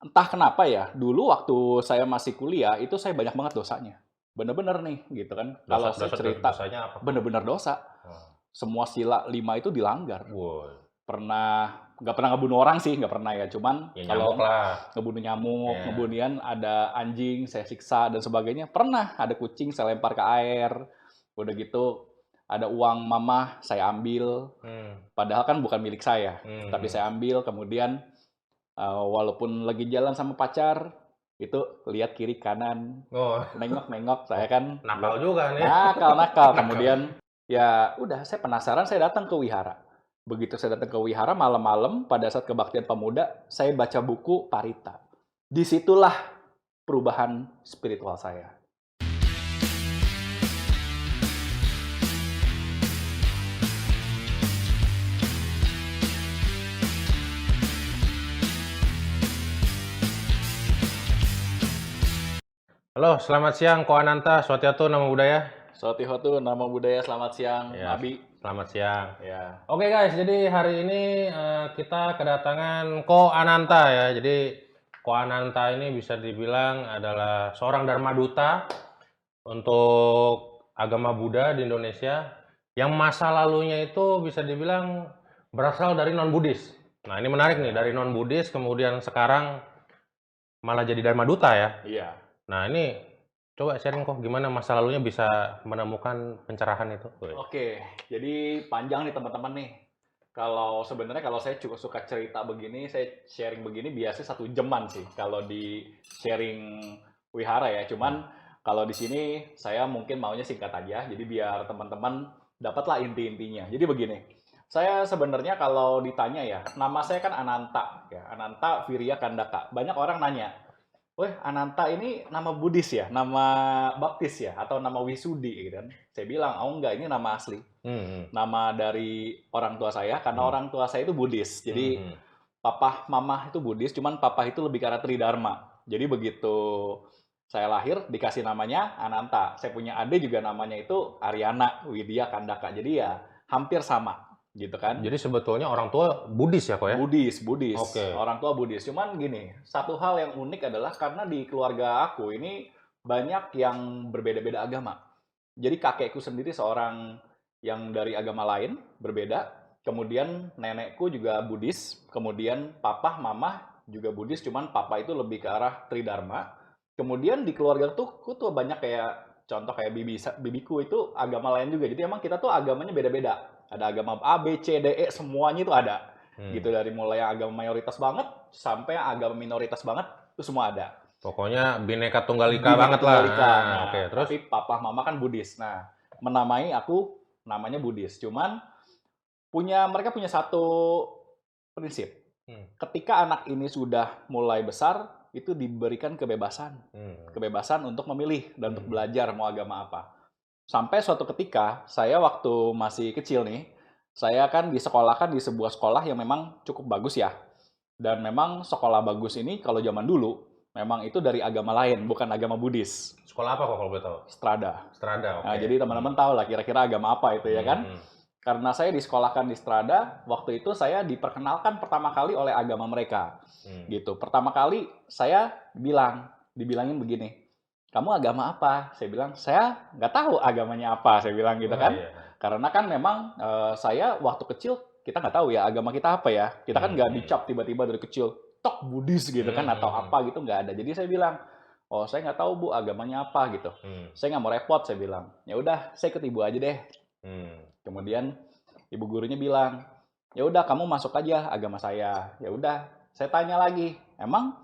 Entah kenapa ya, dulu waktu saya masih kuliah, itu saya banyak banget dosanya. Bener-bener nih, gitu kan. Dosa Kalau saya dosa cerita, dosanya apa? bener-bener dosa. Oh. Semua sila 5 itu dilanggar. Woi, Nggak pernah ngebunuh orang sih, nggak pernah ya. Cuman ya nyamuk kalau lah. ngebunuh nyamuk, Ya. kemudian ada anjing, saya siksa, dan sebagainya. Pernah ada kucing, saya lempar ke air. Udah gitu, ada uang mama, saya ambil. Hmm. Padahal kan bukan milik saya. Tapi Hmm. saya ambil, kemudian walaupun lagi jalan sama pacar, itu lihat kiri kanan, Oh, nengok-nengok, saya oh, kan nakal juga nih. nakal-nakal. Nakal. Kemudian ya udah, saya penasaran, saya datang ke wihara. Begitu saya datang ke wihara malam-malam pada saat kebaktian pemuda, saya baca buku Parita. Disitulah perubahan spiritual saya. Halo, selamat siang Ko Ananta, Swatiatu Namo Buddhaya. Sotihotu, nama budaya, selamat siang, Ya, Abi. selamat siang. Ya, Oke guys, jadi hari ini kita kedatangan Ko Ananta ya. Jadi Ko Ananta ini bisa dibilang adalah seorang Dharma Duta untuk agama Buddha di Indonesia yang masa lalunya itu bisa dibilang berasal dari non-Buddhis. Nah ini menarik nih, dari non-Buddhis kemudian sekarang malah jadi Dharma Duta ya. iya. Nah ini coba sharing kok gimana masa lalunya bisa menemukan pencerahan itu. Oke, jadi panjang nih teman-teman nih. Kalau sebenarnya kalau saya cukup suka cerita begini, saya sharing begini biasanya 1 jaman sih kalau di sharing wihara ya. Cuman kalau di sini saya mungkin maunya singkat aja, jadi biar teman-teman dapatlah inti-intinya. Jadi begini, saya sebenarnya kalau ditanya ya, nama saya kan Ananta ya, Ananta Virya Kandaka. Banyak orang nanya, "Weh, Ananta ini nama Buddhis ya, nama baptis ya, atau nama Wisudi," gitu kan. Saya bilang, "Oh enggak, ini nama asli. Hmm. Nama dari orang tua saya, karena Hmm. orang tua saya itu Buddhis. Jadi Hmm. papa, mama itu Buddhis, cuman papa itu lebih ke arah Tridharma. Jadi begitu saya lahir, dikasih namanya Ananta. Saya punya adik juga namanya itu Aryana Widya Kandaka. Jadi ya hampir sama, gitu kan. Jadi sebetulnya orang tua Buddhis ya kok ya? Buddhis, Buddhis. Oke. Orang tua Buddhis. Cuman gini, satu hal yang unik adalah karena di keluarga aku ini banyak yang berbeda-beda agama. Jadi kakekku sendiri seorang yang dari agama lain, berbeda. Kemudian nenekku juga Buddhis. Kemudian papa, mama juga Buddhis, cuman papa itu lebih ke arah Tridharma. Kemudian di keluarga tuh, aku tuh banyak kayak contoh kayak bibiku itu agama lain juga. Jadi emang kita tuh agamanya beda-beda. Ada agama A, B, C, D, E, semuanya itu ada. Gitu dari mulai yang agama mayoritas banget sampai yang agama minoritas banget itu semua ada. Pokoknya Bhinneka Tunggal Ika Bhinneka banget lah. Tunggal Ika. Nah, Oke, terus? tapi papa mama kan Buddhis. Nah, menamai aku namanya Buddhis. Cuman mereka punya satu prinsip. Hmm. Ketika anak ini sudah mulai besar, itu diberikan kebebasan. Kebebasan untuk memilih dan untuk belajar mau agama apa. Sampai suatu ketika, saya waktu masih kecil nih, saya kan disekolahkan di sebuah sekolah yang memang cukup bagus ya. Dan memang sekolah bagus ini kalau zaman dulu, memang itu dari agama lain, bukan agama Buddhis. Sekolah apa kok kalau boleh tahu? Strada. Strada, Nah, oke. jadi teman-teman tahu lah kira-kira agama apa itu ya kan? Karena saya disekolahkan di Strada, waktu itu saya diperkenalkan pertama kali oleh agama mereka. Gitu. Pertama kali saya dibilangin begini, "Kamu agama apa?" Saya bilang, "Saya nggak tahu agamanya apa," saya bilang gitu Oh kan. iya. Karena kan memang saya waktu kecil kita nggak tahu ya agama kita apa ya. Kita kan nggak dicap tiba-tiba dari kecil, tok Buddhis gitu kan atau apa gitu nggak ada. Jadi saya bilang, "Oh, saya nggak tahu Bu agamanya apa," gitu. "Saya nggak mau repot," saya bilang. "Ya udah, saya ikut ibu aja deh." Kemudian ibu gurunya bilang, "Ya udah kamu masuk aja agama saya." Ya udah, saya tanya lagi, "Emang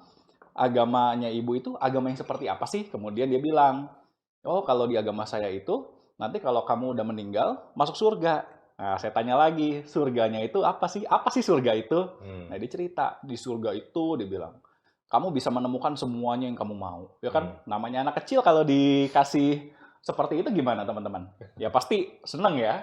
agamanya ibu itu agama yang seperti apa sih?" Kemudian dia bilang, "Oh, kalau di agama saya itu nanti kalau kamu udah meninggal masuk surga." Nah, saya tanya lagi, "Surganya itu apa sih? Apa sih surga itu?" Nah, dia cerita, "Di surga itu," dia bilang, "kamu bisa menemukan semuanya yang kamu mau." Ya kan, namanya anak kecil kalau dikasih seperti itu gimana teman-teman? Ya pasti seneng ya.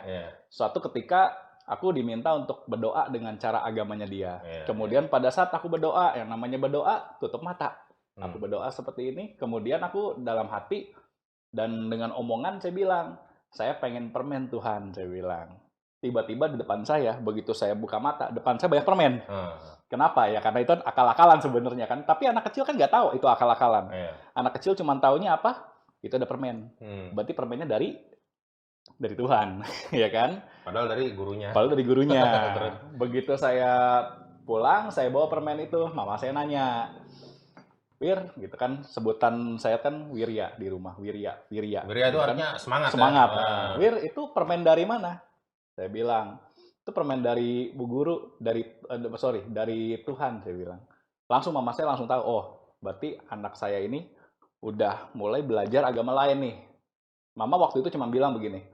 Suatu ketika aku diminta untuk berdoa dengan cara agamanya dia. Kemudian pada saat aku berdoa, yang namanya berdoa, tutup mata. Aku berdoa seperti ini, kemudian aku dalam hati dan dengan omongan saya bilang, "Saya pengen permen Tuhan," saya bilang. tiba-tiba di depan saya, begitu saya buka mata, depan saya banyak permen. Heeh. Kenapa ya? Karena itu akal-akalan sebenarnya kan. Tapi anak kecil kan nggak tahu itu akal-akalan. Iya. Anak kecil cuma taunya apa? Itu ada permen. Berarti permennya dari Tuhan, ya kan? Padahal dari gurunya. Padahal dari gurunya. Terus? Begitu saya pulang, saya bawa permen itu. Mama saya nanya, Wir, gitu kan, sebutan saya kan Wirya di rumah, Wirya. Wirya itu gitu kan. artinya semangat. Semangat. Ya? Nah, Wir, itu permen dari mana? Saya bilang, itu permen dari Bu Guru, dari Tuhan, saya bilang. Langsung mama saya langsung tahu, oh, berarti anak saya ini udah mulai belajar agama lain nih. Mama waktu itu cuma bilang begini,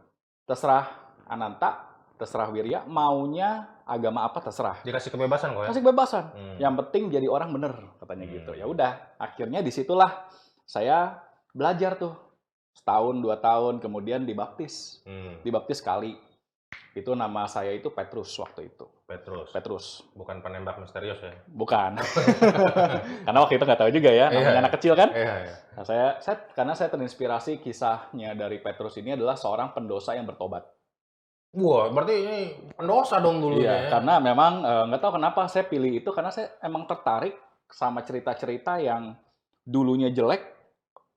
terserah Ananta, terserah Wirya, maunya agama apa terserah. Dikasih kebebasan kok ya? Kasih kebebasan. Yang penting jadi orang bener, katanya gitu. Ya udah, akhirnya disitulah saya belajar tuh. Setahun, 2 tahun, kemudian dibaptis. Dibaptis sekali. Itu nama saya itu Petrus waktu itu. Petrus. Bukan penembak misterius ya? Bukan. Karena waktu itu nggak tahu juga ya, namanya anak kecil kan. Iya. Nah, karena saya terinspirasi kisahnya dari Petrus ini adalah seorang pendosa yang bertobat. Wah, berarti ini pendosa dong dulunya. Iya, ya? karena memang nggak tahu kenapa saya pilih itu, karena saya emang tertarik sama cerita-cerita yang dulunya jelek,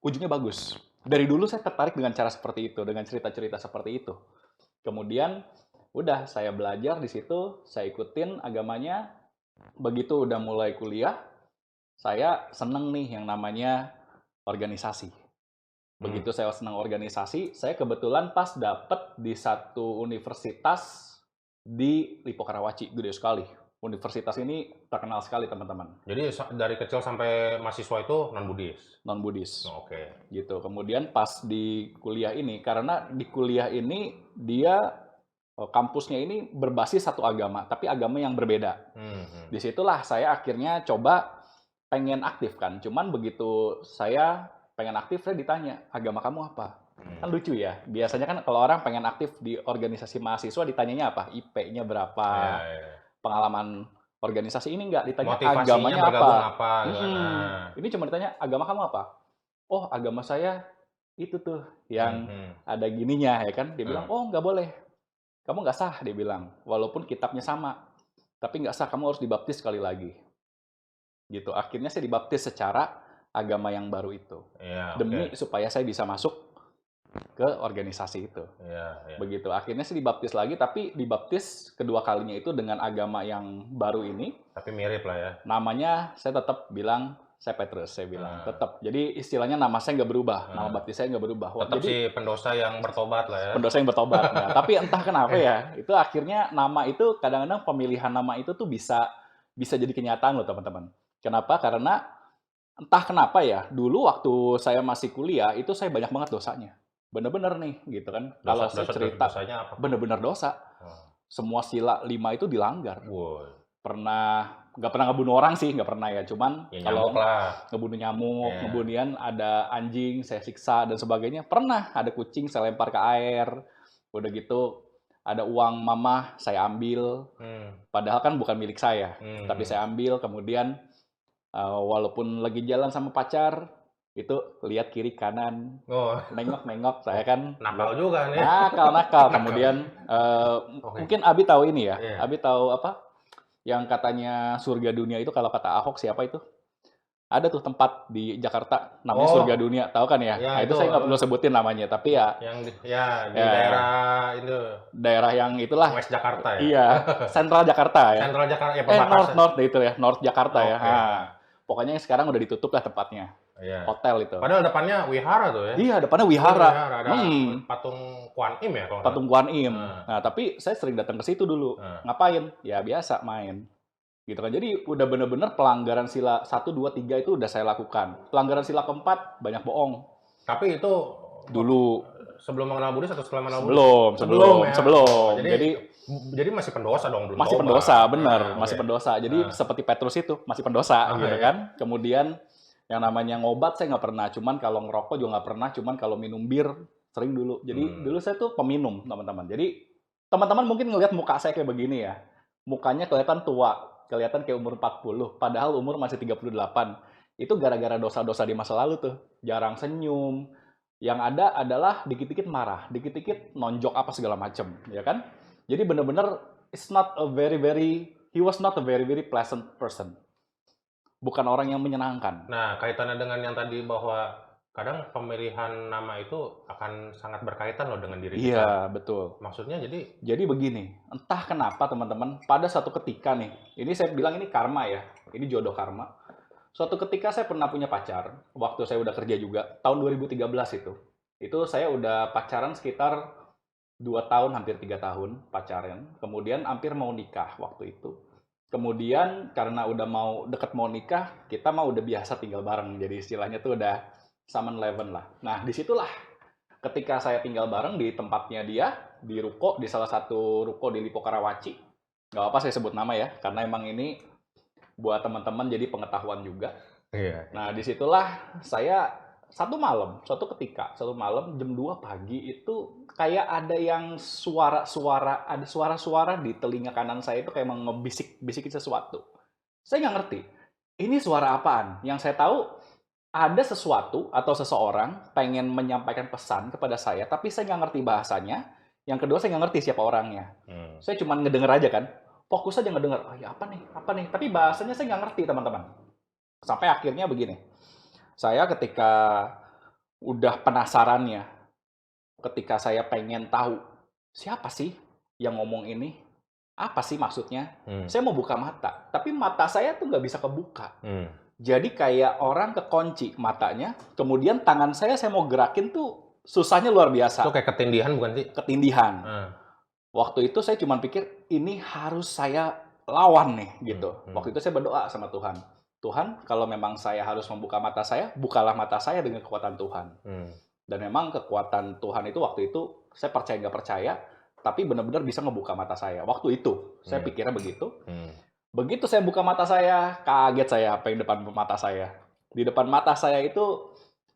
ujungnya bagus. Dari dulu saya tertarik dengan cara seperti itu, dengan cerita-cerita seperti itu. Kemudian udah saya belajar di situ, saya ikutin agamanya. Begitu udah mulai kuliah, saya seneng nih yang namanya organisasi. Begitu saya senang organisasi, saya kebetulan pas dapet di satu universitas di Lipo Karawaci, gede sekali. Universitas ini terkenal sekali teman-teman. Jadi dari kecil sampai mahasiswa itu non-Buddhis? Non-Buddhis. Oke. Gitu. Kemudian pas di kuliah ini, karena di kuliah ini dia kampusnya ini berbasis satu agama, tapi agama yang berbeda. Disitulah saya akhirnya coba pengen aktif kan. Cuman begitu saya pengen aktif, saya ditanya, agama kamu apa? Kan lucu ya. Biasanya kan kalau orang pengen aktif di organisasi mahasiswa ditanyanya apa? IP-nya berapa? Pengalaman organisasi ini enggak. Ditanya agamanya apa? Ini cuma ditanya, agama kamu apa? Oh, agama saya itu tuh yang ada gininya ya kan. Dia bilang, oh nggak boleh. Kamu nggak sah, dia bilang. Walaupun kitabnya sama. Tapi nggak sah, kamu harus dibaptis sekali lagi. Gitu. Akhirnya saya dibaptis secara agama yang baru itu. Demi supaya saya bisa masuk ke organisasi itu. Begitu. Akhirnya saya dibaptis lagi, tapi dibaptis kedua kalinya itu dengan agama yang baru ini. Tapi mirip lah ya. Namanya saya tetap bilang, saya Petrus, saya bilang. Tetap. Jadi istilahnya nama saya nggak berubah. Nama baptis saya nggak berubah. Tetap si pendosa yang bertobat lah ya. Pendosa yang bertobat. Nah, tapi entah kenapa ya, itu akhirnya nama itu, kadang-kadang pemilihan nama itu tuh bisa jadi kenyataan loh teman-teman. Kenapa? Karena entah kenapa ya, dulu waktu saya masih kuliah, itu saya banyak banget dosanya. Bener-bener nih, gitu kan. Kalau saya cerita, bener-bener dosa. Semua sila 5 itu dilanggar. Nggak pernah ngebunuh orang sih, nggak pernah ya. Cuman ya, kalau ngebunuh nyamuk, kemudian ada anjing, saya siksa, dan sebagainya. Pernah, ada kucing, saya lempar ke air. Udah gitu, ada uang mama, saya ambil. Padahal kan bukan milik saya. Tapi saya ambil, kemudian walaupun lagi jalan sama pacar, itu lihat kiri kanan, nengok saya kan nakal juga nih. Nakal. Kemudian mungkin Abi tahu ini ya. Abi tahu apa? Yang katanya surga dunia itu, kalau kata Ahok siapa itu? Ada tuh tempat di Jakarta namanya surga dunia, tahu kan ya? Nah, itu saya nggak perlu sebutin namanya, tapi ya yang di daerah itu. Daerah yang itulah. West Jakarta ya. Iya, Sentral Jakarta ya. Sentral Jakarta ya, North itu ya, North Jakarta ya. Nah, pokoknya sekarang udah ditutup lah tempatnya. Hotel itu. Padahal depannya wihara tuh ya. Iya, depannya wihara. Ada patung Kuan Im ya kalau. Patung Kuan Im. Nah, tapi saya sering datang ke situ dulu. Ngapain? Ya biasa main. Gitu kan. Jadi udah bener-bener pelanggaran sila 1, 2, 3 itu udah saya lakukan. Pelanggaran sila keempat banyak bohong. Tapi itu dulu sebelum mengenal Buddhis atau setelah mengenal Buddhis? Sebelum. Jadi masih pendosa dong, belum masih tobat. Pendosa, bener. Masih pendosa. Jadi seperti Petrus itu, masih pendosa gitu kan. Kemudian yang namanya ngobat saya nggak pernah. Cuman kalau ngerokok juga nggak pernah. Cuman kalau minum bir sering dulu. Jadi dulu saya tuh peminum, teman-teman. Jadi teman-teman mungkin ngelihat muka saya kayak begini ya. Mukanya kelihatan tua. Kelihatan kayak umur 40, padahal umur masih 38. Itu gara-gara dosa-dosa di masa lalu tuh. Jarang senyum. Yang ada adalah dikit-dikit marah, dikit-dikit nonjok apa segala macem, ya kan? Jadi benar-benar he was not a very very pleasant person. Bukan orang yang menyenangkan. Nah, kaitannya dengan yang tadi bahwa kadang pemilihan nama itu akan sangat berkaitan loh dengan diri kita. Iya, betul. Maksudnya jadi Jadi begini, entah kenapa teman-teman, pada satu ketika nih, ini saya bilang ini karma ya, ini jodoh karma. Suatu ketika saya pernah punya pacar, waktu saya udah kerja juga, tahun 2013 itu. Itu saya udah pacaran sekitar 2 tahun, hampir 3 tahun pacaran. Kemudian hampir mau nikah waktu itu. Kemudian karena udah mau deket mau nikah, kita mah udah biasa tinggal bareng. Jadi istilahnya tuh udah summon eleven lah. Nah disitulah ketika saya tinggal bareng di tempatnya dia, di ruko, di salah satu ruko di Lipo Karawaci. Gak apa saya sebut nama ya, karena emang ini buat teman-teman jadi pengetahuan juga. iya. Nah disitulah saya satu malam jam 2 pagi itu kayak ada yang ada suara-suara di telinga kanan saya itu kayak ngebisik-bisikin sesuatu. Saya nggak ngerti. Ini suara apaan? Yang saya tahu ada sesuatu atau seseorang pengen menyampaikan pesan kepada saya, tapi saya nggak ngerti bahasanya. Yang kedua saya nggak ngerti siapa orangnya. Saya cuma ngedenger aja kan. Fokus aja ngedenger. Oh ya apa nih? Tapi bahasanya saya nggak ngerti teman-teman. Sampai akhirnya begini. Saya ketika udah penasarannya, ketika saya pengen tahu siapa sih yang ngomong ini, apa sih maksudnya, saya mau buka mata, tapi mata saya tuh nggak bisa kebuka. Jadi kayak orang kekunci matanya, kemudian tangan saya mau gerakin tuh susahnya luar biasa. Itu kayak ketindihan bukan sih? Ketindihan. Waktu itu saya cuma pikir, ini harus saya lawan nih, gitu. Waktu itu saya berdoa sama Tuhan. Tuhan, kalau memang saya harus membuka mata saya, bukalah mata saya dengan kekuatan Tuhan. Dan memang kekuatan Tuhan itu waktu itu, saya percaya nggak percaya, tapi benar-benar bisa ngebuka mata saya. Waktu itu, saya pikirnya begitu. Begitu saya buka mata saya, kaget saya apa yang depan mata saya. Di depan mata saya itu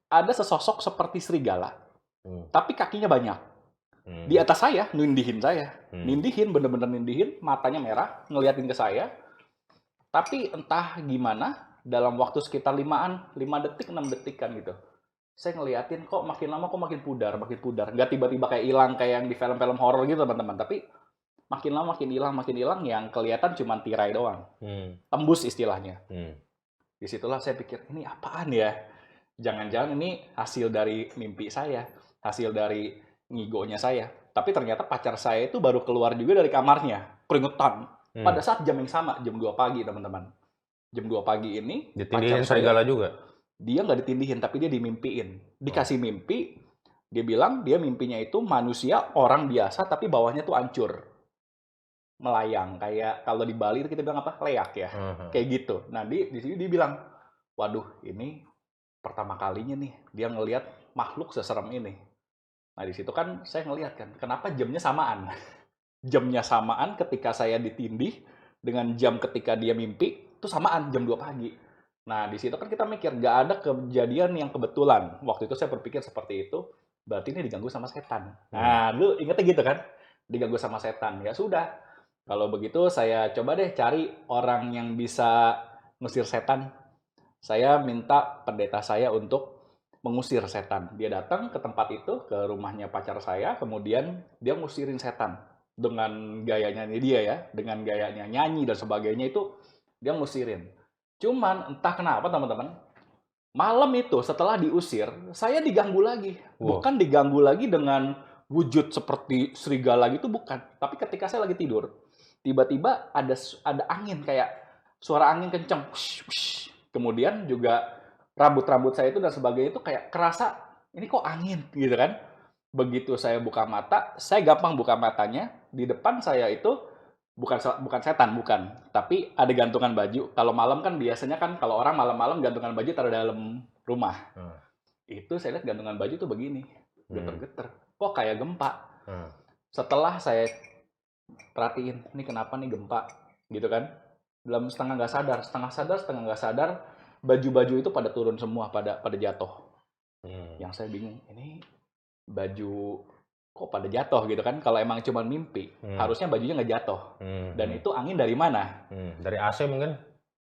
ada sesosok seperti serigala, tapi kakinya banyak. Di atas saya, nindihin saya. Bener-bener nindihin, matanya merah, ngeliatin ke saya. Tapi entah gimana, dalam waktu sekitar 5 detik, 6 detikan gitu. Saya ngeliatin kok makin lama kok makin pudar. Nggak tiba-tiba kayak hilang kayak yang di film-film horor gitu teman-teman. Tapi makin lama makin hilang yang kelihatan cuma tirai doang. Tembus istilahnya. Disitulah saya pikir, ini apaan ya? Jangan-jangan ini hasil dari mimpi saya. Hasil dari ngigonya saya. Tapi ternyata pacar saya itu baru keluar juga dari kamarnya. Keringetan. Pada saat jam yang sama, jam 2 pagi teman-teman. Jam 2 pagi ini, ditindihin serigala juga? Dia nggak ditindihin, tapi dia dimimpiin. Dikasih mimpi, dia bilang dia mimpinya itu manusia, orang biasa, tapi bawahnya tuh hancur. Melayang, kayak kalau di Bali itu kita bilang apa? Leak ya. Kayak gitu. Nah, di sini dia bilang, waduh ini pertama kalinya nih, dia ngelihat makhluk seserem ini. Nah, di situ kan saya ngelihat kan, kenapa jamnya samaan? Jamnya samaan ketika saya ditindih dengan jam ketika dia mimpi itu samaan jam 2 pagi. Nah di situ kan kita mikir nggak ada kejadian yang kebetulan. Waktu itu saya berpikir seperti itu, berarti ini diganggu sama setan. Nah lu ingetnya gitu kan, diganggu sama setan. Ya sudah, kalau begitu saya coba deh cari orang yang bisa ngusir setan. Saya minta pendeta saya untuk mengusir setan. Dia datang ke tempat itu, ke rumahnya pacar saya, kemudian dia ngusirin setan. Dengan gayanya dia ya, dengan gayanya nyanyi dan sebagainya itu dia ngusirin. Cuman entah kenapa teman-teman, malam itu setelah diusir, saya diganggu lagi. Bukan diganggu lagi dengan wujud seperti serigala gitu, bukan. Tapi ketika saya lagi tidur, tiba-tiba ada angin kayak suara angin kenceng. Kemudian juga rambut-rambut saya itu dan sebagainya itu kayak kerasa ini kok angin gitu kan. Begitu saya buka mata, saya gampang buka matanya. Di depan saya itu bukan setan, bukan. Tapi ada gantungan baju. Kalau malam kan biasanya kan kalau orang malam-malam gantungan baju taruh dalam rumah. Itu saya lihat gantungan baju tuh begini, geter-geter. Kok kayak gempa. Setelah saya perhatiin, ini kenapa nih gempa, gitu kan? Dalam setengah nggak sadar, baju-baju itu pada turun semua, pada jatuh. Yang saya bingung, ini baju kok pada jatuh gitu kan? Kalau emang cuma mimpi, harusnya bajunya nggak jatuh. Dan itu angin dari mana? Dari AC mungkin?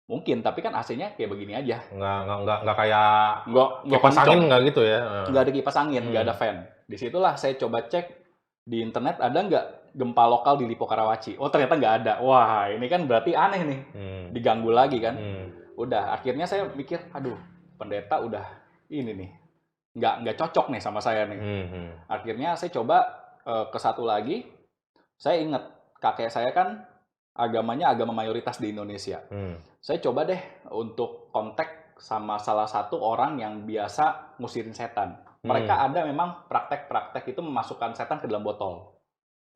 Mungkin, tapi kan AC-nya kayak begini aja. Nggak kayak kipas angin nggak gitu ya? Nggak ada kipas angin, nggak ada fan. Disitulah saya coba cek di internet ada nggak gempa lokal di Lipo Karawaci. Oh ternyata nggak ada. Wah ini kan berarti aneh nih. Diganggu lagi kan. Udah akhirnya saya mikir, aduh pendeta udah ini nih. Nggak cocok nih sama saya nih. Akhirnya saya coba ke satu lagi. Saya ingat kakek saya kan agamanya agama mayoritas di Indonesia. Saya coba deh untuk kontak sama salah satu orang yang biasa ngusirin setan. Mereka ada memang praktek-praktek itu memasukkan setan ke dalam botol.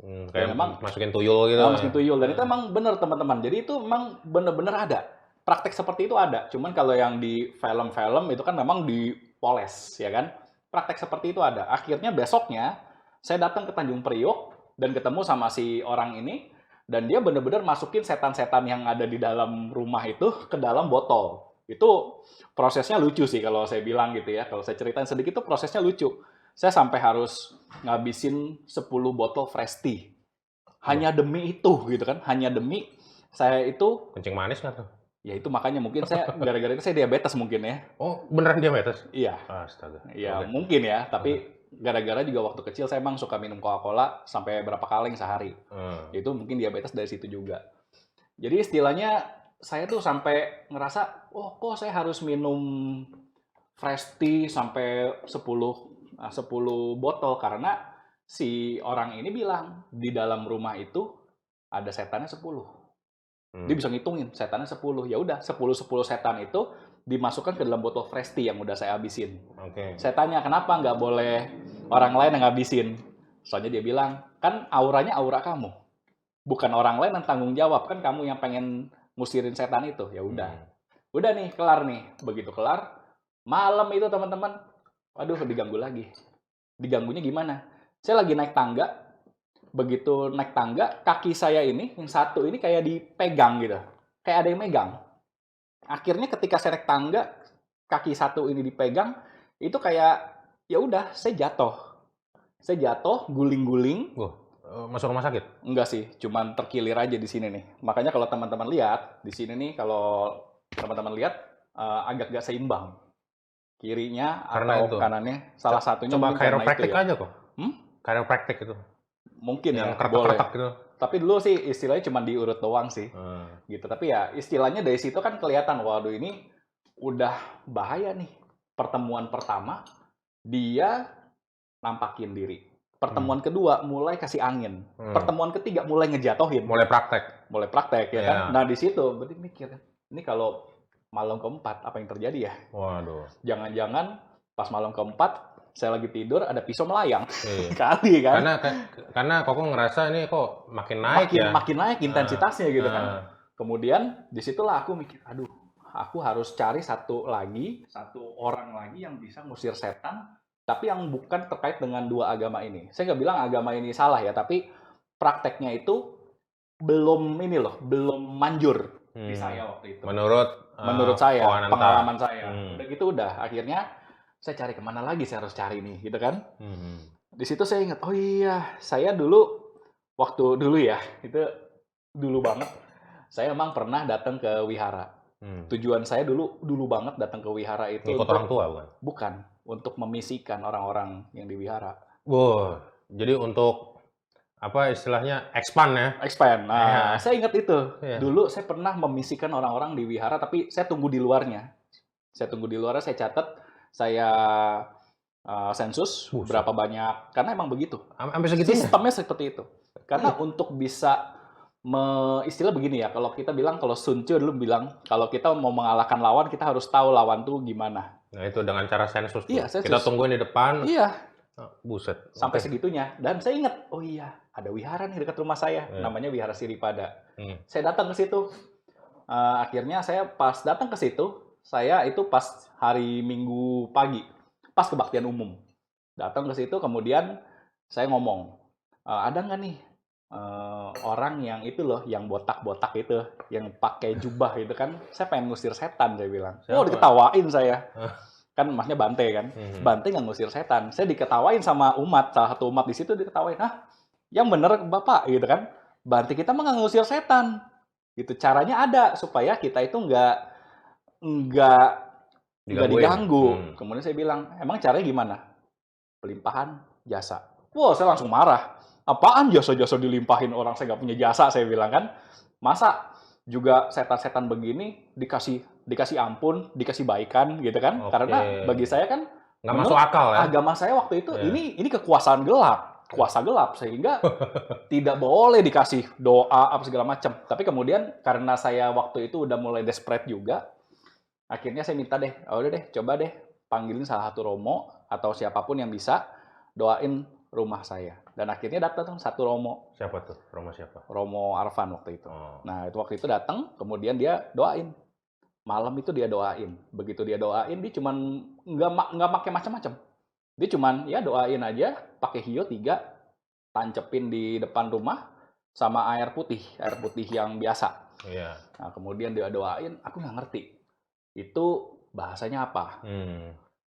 Kayak memang masukin tuyul gitu. Masukin tuyul. Dan itu emang benar teman-teman. Jadi itu memang benar-benar ada. Praktek seperti itu ada. Cuman kalau yang di film-film itu kan memang dipoles, ya kan? Praktek seperti itu ada. Akhirnya besoknya saya datang ke Tanjung Priok dan ketemu sama si orang ini. Dan dia benar-benar masukin setan-setan yang ada di dalam rumah itu ke dalam botol. Itu prosesnya lucu sih kalau saya bilang gitu ya. Kalau saya ceritain sedikit itu prosesnya lucu. Saya sampai harus ngabisin 10 botol fresh tea. Hanya demi itu gitu kan. Hanya demi saya itu... Kencing manis nggak tuh? Ya itu makanya mungkin saya, gara-gara itu saya diabetes mungkin ya. Oh beneran diabetes? Iya. Astaga. Iya mungkin ya. Tapi gara-gara juga waktu kecil saya emang suka minum Coca-Cola sampai berapa kaleng sehari. Itu mungkin diabetes dari situ juga. Jadi istilahnya saya tuh sampai ngerasa, oh kok saya harus minum fresh tea sampai 10 botol. Karena si orang ini bilang, di dalam rumah itu ada setannya 10. Dia bisa ngitungin, setannya 10. Ya udah, 10 setan itu dimasukkan ke dalam botol fresh tea yang udah saya habisin. Saya tanya, kenapa nggak boleh orang lain yang ngabisin? Soalnya dia bilang, kan auranya aura kamu. Bukan orang lain yang tanggung jawab, kan kamu yang pengen ngusirin setan itu. Ya udah. Udah nih, kelar nih. Begitu kelar, malam itu teman-teman, waduh diganggu lagi. Diganggunya gimana? Saya lagi naik tangga. Begitu naik tangga, kaki saya ini, yang satu ini kayak dipegang gitu. Kayak ada yang megang. Akhirnya ketika saya naik tangga, kaki satu ini dipegang, itu kayak, ya udah, saya jatuh. Saya jatuh, guling-guling. Masuk rumah sakit? Enggak sih, cuman terkilir aja di sini nih. Makanya kalau teman-teman lihat, di sini nih, kalau teman-teman lihat, agak gak seimbang. Kirinya karena atau itu. kanannya, salah satunya coba mungkin karena itu chiropractic ya. aja kok. Chiropractic itu. Mungkin yang ya, kertak-kertak gitu. Tapi dulu sih istilahnya cuma diurut doang sih. Gitu. Tapi ya istilahnya dari situ kan kelihatan, waduh ini udah bahaya nih. Pertemuan pertama, dia nampakin diri. Pertemuan kedua, mulai kasih angin. Pertemuan ketiga, mulai ngejatohin. Mulai praktek ya kan. Nah di situ, berarti mikir, ini kalau malam keempat, apa yang terjadi ya? Waduh. Jangan-jangan pas malam keempat, saya lagi tidur, ada pisau melayang. Kali kan. Karena Koko ngerasa ini kok makin naik Makin naik intensitasnya gitu kan. Kemudian disitulah aku mikir, aduh, aku harus cari satu orang lagi yang bisa ngusir setan, tapi yang bukan terkait dengan dua agama ini. Saya nggak bilang agama ini salah ya, tapi prakteknya itu belum manjur di saya waktu itu. Menurut saya, pengalaman saya. Udah gitu udah, akhirnya saya cari kemana lagi saya harus cari nih, gitu kan. Di situ saya ingat, oh iya, saya dulu ya, itu dulu banget, saya emang pernah datang ke wihara. Tujuan saya dulu banget datang ke wihara itu ikut orang tua bukan? Bukan, untuk memisikan orang-orang yang di wihara. Jadi untuk apa istilahnya expand ya? Expand. Nah, saya ingat itu. Dulu saya pernah memisikan orang-orang di wihara, tapi saya tunggu di luarnya. Saya catat, saya sensus berapa banyak, karena emang begitu. Sampai segitunya? Sistemnya seperti itu. Karena untuk bisa istilah begini ya, kalau kita bilang, kalau Sun Tzu dulu bilang, kalau kita mau mengalahkan lawan, kita harus tahu lawan tuh gimana. Nah itu dengan cara sensus. Iya, sensus. Kita tungguin di depan. Iya. Buset. Sampai segitunya. Dan saya ingat, oh iya, ada wihara nih dekat rumah saya, namanya Wihara Siripada. Saya datang ke situ. Akhirnya saya pas datang ke situ, saya itu pas hari Minggu pagi, pas kebaktian umum. Datang ke situ, kemudian saya ngomong, ada nggak nih orang yang itu loh, yang botak-botak itu, yang pakai jubah itu kan, saya pengen ngusir setan, saya bilang. Oh, diketawain saya. Kan masnya Bante kan, Bante nggak ngusir setan. Saya diketawain sama umat, salah satu umat di situ diketawain, yang bener Bapak gitu kan, Bante kita mah nggak ngusir setan. Gitu, caranya ada supaya kita itu nggak diganggu. Kemudian saya bilang, emang caranya gimana? Pelimpahan jasa. Wow, saya langsung marah. apaan jasa-jasa dilimpahin orang, saya nggak punya jasa, saya bilang kan. Masa juga setan-setan begini dikasih ampun, dikasih baikan gitu kan. Karena bagi saya kan nggak masuk akal ya. agama saya waktu itu ini kekuasaan gelap, kuasa gelap, sehingga tidak boleh dikasih doa apa segala macam. Tapi kemudian karena saya waktu itu udah mulai desperate juga, akhirnya saya minta deh, udah deh, coba deh panggilin salah satu romo atau siapapun yang bisa doain rumah saya. Dan akhirnya datang satu romo. Siapa tuh? Romo siapa? Romo Arfan waktu itu. Nah, itu waktu itu datang, kemudian dia doain. Malam itu dia doain. Begitu dia doain, dia cuman nggak pakai macam-macam. Dia cuman ya doain aja, pakai hio 3, tancepin di depan rumah sama air putih yang biasa. Iya. Nah, kemudian dia doain, aku nggak ngerti itu bahasanya apa.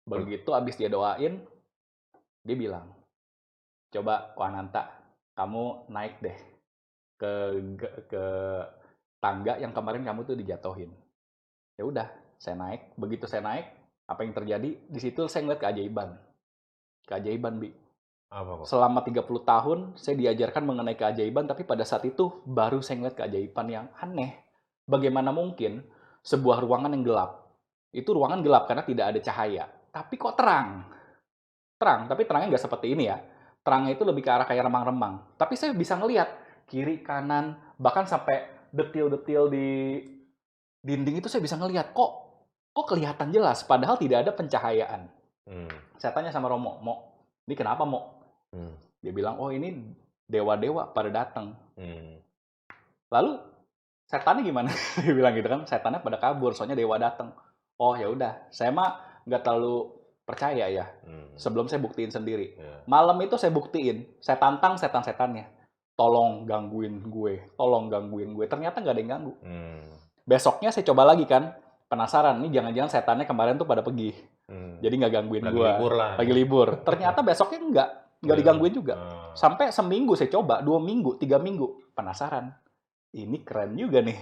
Begitu abis dia doain, dia bilang, coba Ko Ananta, kamu naik deh ke tangga yang kemarin kamu tuh dijatuhin. Ya udah, saya naik. Begitu saya naik, apa yang terjadi? Di situ saya ngeliat keajaiban, Bi. Apa kok? Selama 30 tahun saya diajarkan mengenai keajaiban, tapi pada saat itu baru saya ngeliat keajaiban yang aneh. Bagaimana mungkin sebuah ruangan yang gelap, itu ruangan gelap karena tidak ada cahaya, tapi kok terang, tapi terangnya nggak seperti ini ya. Terangnya itu lebih ke arah kayak remang-remang. Tapi saya bisa ngelihat kiri, kanan, bahkan sampai detil-detil di dinding itu saya bisa ngelihat. Kok kelihatan jelas, padahal tidak ada pencahayaan. Saya tanya sama Romo, ini kenapa, Mo? Dia bilang, oh ini dewa-dewa pada datang. Lalu setannya gimana? Dia bilang gitu kan, setannya pada kabur, soalnya dewa datang. Oh ya udah, saya mah nggak terlalu percaya ya. Sebelum saya buktiin sendiri. Malam itu saya buktiin, saya tantang setan-setannya. Tolong gangguin gue. Ternyata nggak ada yang ganggu. Besoknya saya coba lagi kan, penasaran nih jangan-jangan setannya kemarin tuh pada pergi. Jadi nggak gangguin gue. Lagi libur. Ternyata besoknya nggak digangguin juga. Sampai seminggu saya coba, 2 minggu, 3 minggu. Penasaran. Ini keren juga nih.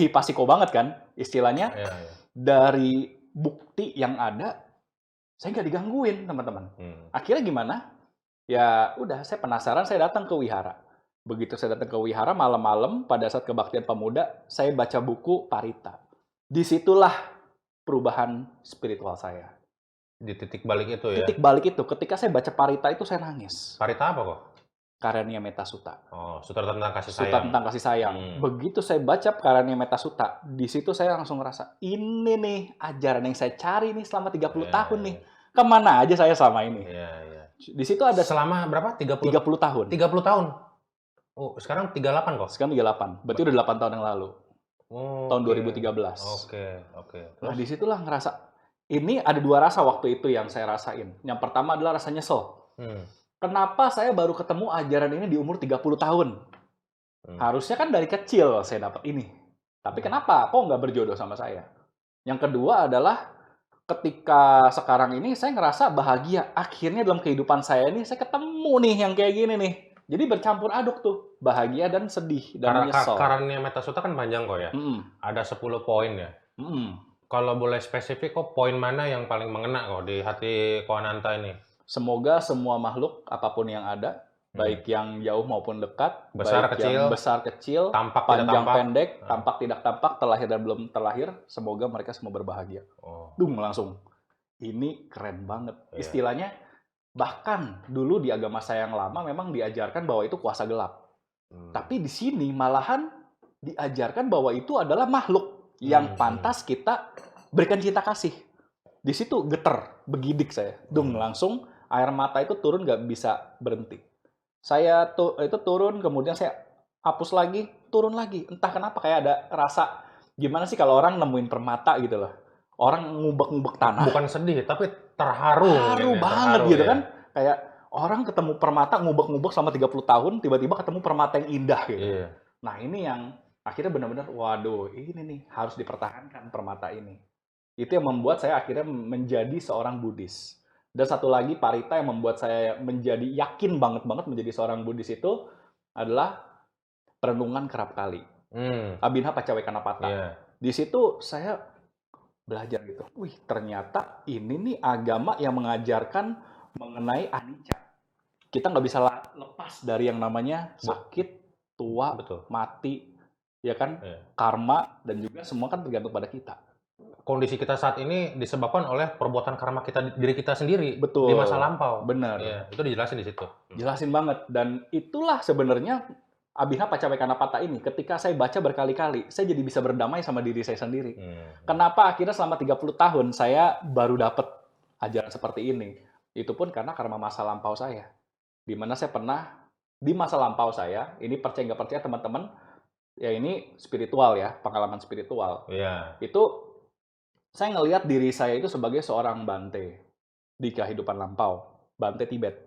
Pasiko banget kan istilahnya. Dari bukti yang ada, saya nggak digangguin, teman-teman. Akhirnya gimana? Ya udah, saya penasaran, saya datang ke wihara. Begitu saya datang ke wihara malam-malam pada saat kebaktian pemuda, saya baca buku Parita. Disitulah perubahan spiritual saya. Di titik balik itu ya? Titik balik itu, ketika saya baca Parita itu saya nangis. Parita apa kok? Karania Metta Sutta. Oh, sutra tentang kasih sayang. Sutra tentang kasih sayang. Begitu saya baca Karania Metta Sutta, di situ saya langsung ngerasa, ini nih ajaran yang saya cari nih selama 30 tahun nih. Kemana aja saya selama ini? Di situ ada selama berapa? 30 tahun. 30 tahun. Oh, sekarang 38 kok. Sekarang 38. Berarti udah 8 tahun yang lalu. Tahun 2013. Oke. Nah, disitulah ngerasa, ini ada 2 rasa waktu itu yang saya rasain. Yang pertama adalah rasa nyesel. Kenapa saya baru ketemu ajaran ini di umur 30 tahun? Harusnya kan dari kecil saya dapat ini. Tapi kenapa? Kok nggak berjodoh sama saya? Yang kedua adalah ketika sekarang ini saya ngerasa bahagia. Akhirnya dalam kehidupan saya ini saya ketemu nih yang kayak gini nih. Jadi bercampur aduk tuh. Bahagia dan sedih dan nyesel. Karania Metta Sutta kan panjang kok ya? Ada 10 poin ya? Kalau boleh spesifik kok poin mana yang paling mengena kok di hati Ko Ananta ini? Semoga semua makhluk, apapun yang ada, baik yang jauh maupun dekat, besar, baik kecil, yang besar, kecil, tampak, panjang, tidak tampak, pendek, tampak, tidak tampak, terlahir dan belum terlahir, semoga mereka semua berbahagia. Langsung. Ini keren banget. Istilahnya, bahkan dulu di agama saya yang lama memang diajarkan bahwa itu kuasa gelap. Tapi di sini malahan diajarkan bahwa itu adalah makhluk yang pantas kita berikan cinta kasih. Di situ geter, begidik saya. Langsung air mata itu turun nggak bisa berhenti. Saya itu turun, kemudian saya hapus lagi, turun lagi. Entah kenapa kayak ada rasa, gimana sih kalau orang nemuin permata gitu loh. Orang ngubek-ngubek tanah. Bukan sedih, tapi terharu. Terharu banget gitu kan. Kayak orang ketemu permata, ngubek-ngubek selama 30 tahun, tiba-tiba ketemu permata yang indah gitu. Nah ini yang akhirnya benar-benar, waduh ini nih harus dipertahankan permata ini. Itu yang membuat saya akhirnya menjadi seorang Buddhis. Dan satu lagi Parita yang membuat saya menjadi yakin banget menjadi seorang Buddhis itu adalah perenungan kerap kali. Abhinha Paccavekkanapata. Di situ saya belajar gitu. Ternyata ini nih agama yang mengajarkan mengenai anicca. kita nggak bisa lepas dari yang namanya sakit, tua, Betul. mati, ya kan, Iya. karma, dan juga semua kan tergantung pada kita. Kondisi kita saat ini disebabkan oleh perbuatan karma kita diri kita sendiri di Betul, masa lampau. bener. Iya, itu dijelasin di situ. Jelasin banget, dan itulah sebenarnya Abhina Paccapekkanapata ini. Ketika saya baca berkali-kali, saya jadi bisa berdamai sama diri saya sendiri. Kenapa akhirnya selama 30 tahun saya baru dapat ajaran seperti ini? Itu pun karena masa lampau saya. Di mana saya pernah, di masa lampau saya, ini percaya nggak percaya teman-teman, ya ini spiritual ya, pengalaman spiritual. Iya. Itu saya ngelihat diri saya itu sebagai seorang Bante di kehidupan lampau. Bante Tibet.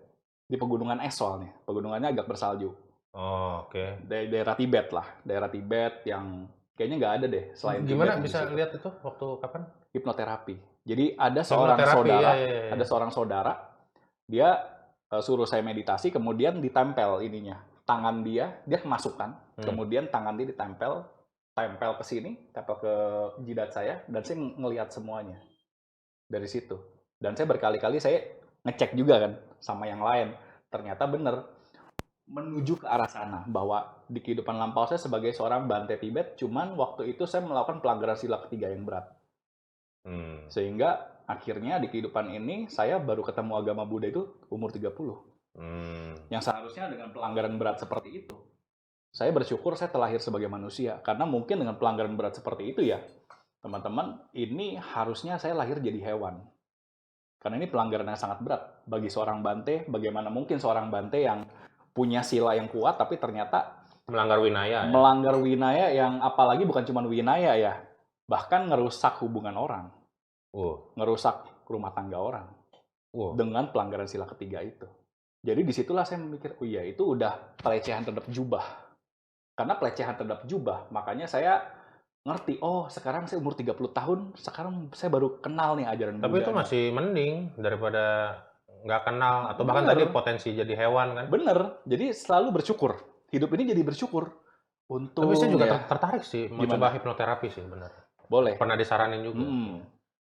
Di pegunungan es soalnya. Pegunungannya agak bersalju. Oh, oke. Daerah Tibet lah. Daerah Tibet yang kayaknya nggak ada deh selain Gimana Tibet. bisa lihat itu waktu kapan? Hipnoterapi. Jadi ada seorang Hipnoterapi, saudara, iya. ada seorang saudara, dia suruh saya meditasi, kemudian ditempel ininya. Tangan dia kemasukan, kemudian tangan dia ditempel ke sini, tempel ke jidat saya, dan saya ngelihat semuanya dari situ. Dan saya berkali-kali saya ngecek juga kan sama yang lain, ternyata bener menuju ke arah sana, bahwa di kehidupan lampau saya sebagai seorang Bante Tibet, cuman waktu itu saya melakukan pelanggaran sila ketiga yang berat. Sehingga akhirnya di kehidupan ini saya baru ketemu agama Buddha itu umur 30. Yang seharusnya dengan pelanggaran berat seperti itu, saya bersyukur saya terlahir sebagai manusia. Karena mungkin dengan pelanggaran berat seperti itu ya, teman-teman, ini harusnya saya lahir jadi hewan. Karena ini pelanggaran yang sangat berat bagi seorang Bante. Bagaimana mungkin seorang Bante yang punya sila yang kuat, tapi ternyata melanggar winaya. Melanggar winaya yang apalagi bukan cuma winaya ya, bahkan ngerusak hubungan orang. Ngerusak rumah tangga orang. Dengan pelanggaran sila ketiga itu. Jadi disitulah saya memikir, oh iya itu udah pelecehan terhadap jubah. Karena pelecehan terhadap jubah, makanya saya ngerti, oh sekarang saya umur 30 tahun, sekarang saya baru kenal nih ajaran Buddha. Tapi itu masih mending daripada nggak kenal, atau bahkan tadi potensi jadi hewan kan? Bener, jadi selalu bersyukur. Hidup ini jadi bersyukur. Tapi saya juga tertarik sih, mau coba hipnoterapi sih, bener. Boleh. Pernah disaranin juga.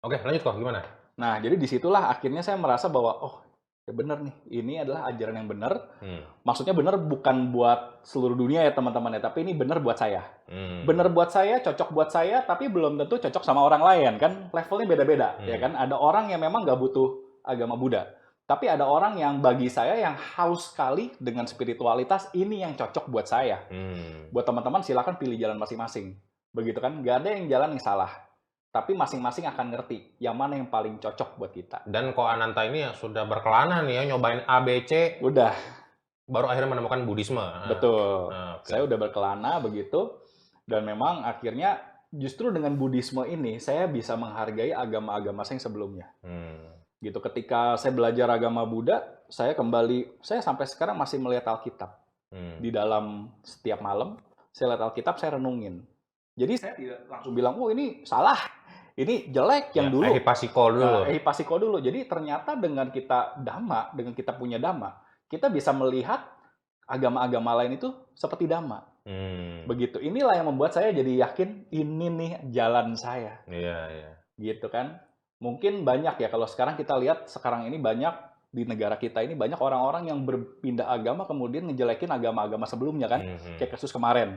Oke, lanjut kok, gimana? Nah, jadi disitulah akhirnya saya merasa bahwa, oh ya bener nih, ini adalah ajaran yang benar. Maksudnya benar bukan buat seluruh dunia ya teman-teman ya, tapi ini benar buat saya. Benar buat saya, cocok buat saya, tapi belum tentu cocok sama orang lain kan. Levelnya beda-beda ya kan. Ada orang yang memang nggak butuh agama Buddha, tapi ada orang yang bagi saya yang haus sekali dengan spiritualitas, ini yang cocok buat saya. Buat teman-teman silakan pilih jalan masing-masing. Begitu kan, nggak ada yang jalan yang salah. Tapi masing-masing akan ngerti yang mana yang paling cocok buat kita. Dan Ko Ananta ini yang sudah berkelana nih ya, nyobain ABC. Udah. Baru akhirnya menemukan Buddhisme. Betul. Saya udah berkelana begitu. Dan memang akhirnya justru dengan Buddhisme ini, saya bisa menghargai agama-agama saya yang sebelumnya. Gitu. Ketika saya belajar agama Buddha, saya sampai sekarang masih melihat Alkitab. Di dalam setiap malam, saya lihat Alkitab, saya renungin. Jadi saya tidak langsung bilang, oh ini salah. Ini jelek yang dulu. Ehipasiko dulu. Jadi ternyata dengan kita Dhamma, dengan kita punya Dhamma, kita bisa melihat agama-agama lain itu seperti Dhamma. Begitu. Inilah yang membuat saya jadi yakin ini nih jalan saya. Gitu kan. Mungkin banyak ya, kalau sekarang kita lihat sekarang ini banyak di negara kita ini banyak orang-orang yang berpindah agama kemudian ngejelekin agama-agama sebelumnya kan. Kayak kasus kemarin.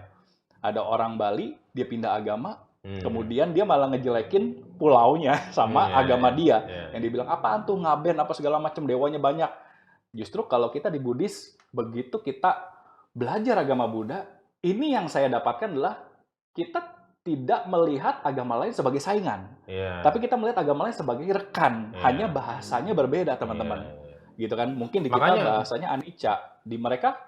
Ada orang Bali, dia pindah agama, kemudian dia malah ngejelekin pulaunya sama agama dia. Yang dibilang, apaan tuh ngaben, apa segala macam, dewanya banyak. Justru kalau kita di Buddhis, begitu kita belajar agama Buddha, ini yang saya dapatkan adalah kita tidak melihat agama lain sebagai saingan. Tapi kita melihat agama lain sebagai rekan. Hanya bahasanya berbeda, teman-teman. Gitu kan, mungkin di kita bahasanya anicca, di mereka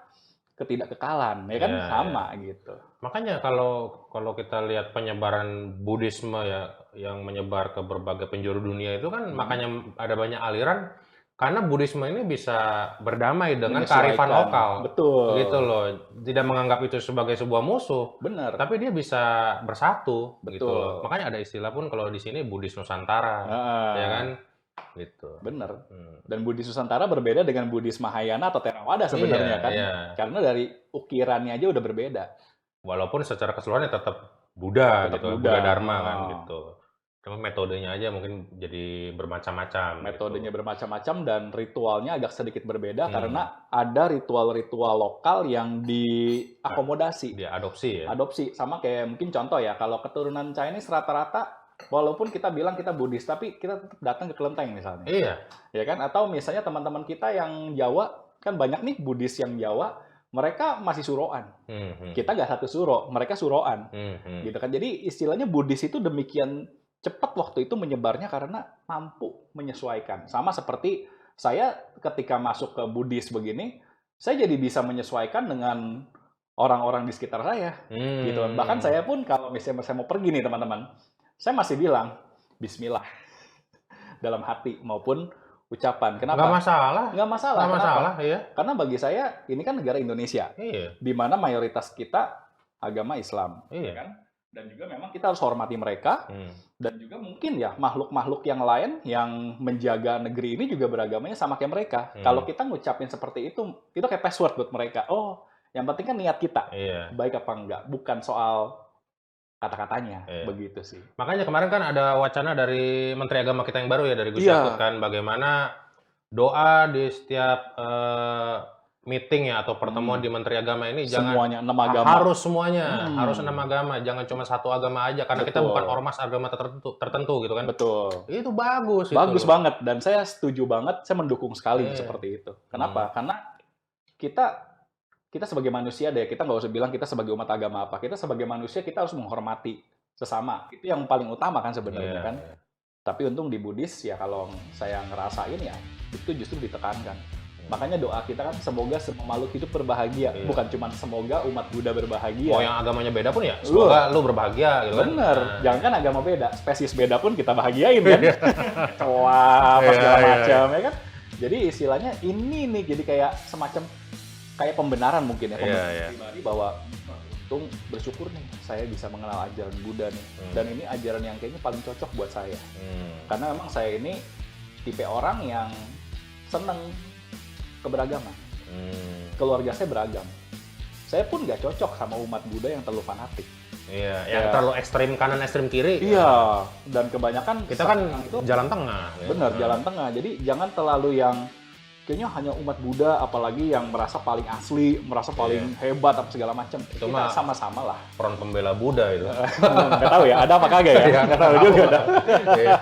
ketidakkekalan, ya kan sama gitu. Makanya kalau kita lihat penyebaran Buddhisme ya yang menyebar ke berbagai penjuru dunia itu kan makanya ada banyak aliran karena Buddhisme ini bisa berdamai dengan kearifan lokal. Betul. Gitu loh. Tidak menganggap itu sebagai sebuah musuh. Benar. Tapi dia bisa bersatu. Betul. Gitu loh. Makanya ada istilah pun kalau di sini Buddhis Nusantara, ya kan? Gitu. Bener. Dan Buddhis Nusantara berbeda dengan Buddhis Mahayana atau Theravada sebenarnya kan. Karena dari ukirannya aja udah berbeda. Walaupun secara keseluruhannya tetap Buddha gitu, Buddha Dharma kan gitu. Cuma metodenya aja mungkin jadi bermacam-macam. Metodenya gitu. bermacam-macam dan ritualnya agak sedikit berbeda karena ada ritual-ritual lokal yang diakomodasi, Dia adopsi ya. adopsi. Sama kayak mungkin contoh ya, kalau keturunan Chinese rata-rata walaupun kita bilang kita Buddhis, tapi kita tetap datang ke kelenteng misalnya. Iya. Ya kan? Atau misalnya teman-teman kita yang Jawa, kan banyak nih Buddhis yang Jawa, mereka masih suroan. Kita nggak satu suro, mereka suroan. Gitu kan. Jadi istilahnya Buddhis itu demikian cepat waktu itu menyebarnya karena mampu menyesuaikan. Sama seperti saya ketika masuk ke Buddhis begini, saya jadi bisa menyesuaikan dengan orang-orang di sekitar saya. Gitu. Bahkan saya pun kalau misalnya saya mau pergi nih teman-teman, saya masih bilang Bismillah dalam hati maupun ucapan. Kenapa? Nggak masalah. Nggak masalah. Nggak Kenapa? masalah, iya. Karena bagi saya ini kan negara Indonesia, Iya. di mana mayoritas kita agama Islam, Iya. kan? Dan juga memang kita harus hormati mereka, dan juga mungkin ya makhluk-makhluk yang lain yang menjaga negeri ini juga beragamanya sama kayak mereka. Kalau kita ngucapin seperti itu kayak password buat mereka. Oh, yang penting kan niat kita, Iya. baik apa enggak, bukan soal kata-katanya, Iya. begitu sih. Makanya kemarin kan ada wacana dari Menteri Agama kita yang baru ya, dari Gus Iya. Yakut kan, bagaimana doa di setiap meeting ya atau pertemuan di Menteri Agama ini jangan Semuanya 6 agama. harus semuanya, harus 6 agama, jangan cuma satu agama aja karena kita Betul. bukan ormas agama tertentu gitu kan. Betul. Itu bagus Bagus loh. banget, dan saya setuju banget, saya mendukung sekali Iya. seperti itu. Kenapa? Karena kita sebagai manusia deh, kita nggak usah bilang kita sebagai umat agama apa. Kita sebagai manusia kita harus menghormati sesama. Itu yang paling utama kan sebenarnya Iya. kan. Tapi untung di Buddhis ya kalau saya ngerasain ya itu justru ditekankan. Makanya doa kita kan semoga semua makhluk hidup berbahagia, Iya. bukan cuma semoga umat Buddha berbahagia. Oh, yang agamanya beda pun ya, semoga lu berbahagia gitu kan. Bener, Nah. jangan kan agama beda, spesies beda pun kita bahagiain kan. Wah, apa segala Iya, macam ya kan. Jadi istilahnya ini nih jadi kayak semacam kayak pembenaran mungkin ya, Iya. pribadi bahwa untung bersyukur nih saya bisa mengenal ajaran Buddha nih. Dan ini ajaran yang kayaknya paling cocok buat saya. Karena memang saya ini tipe orang yang seneng keberagaman. Keluarga saya beragam. Saya pun nggak cocok sama umat Buddha yang terlalu fanatik. Iya, yang Ya. terlalu ekstrim kanan, ekstrim kiri. Iya, dan kebanyakan Kita kan itu jalan tengah. ya. benar jalan tengah. Jadi jangan terlalu yang kayaknya hanya umat Buddha, apalagi yang merasa paling asli, merasa paling hebat apa segala macam. Kita mah- sama-sama lah. Front pembela Buddha itu. Nggak tahu ya, ada apa kagak ya? Nggak tahu juga. Iya.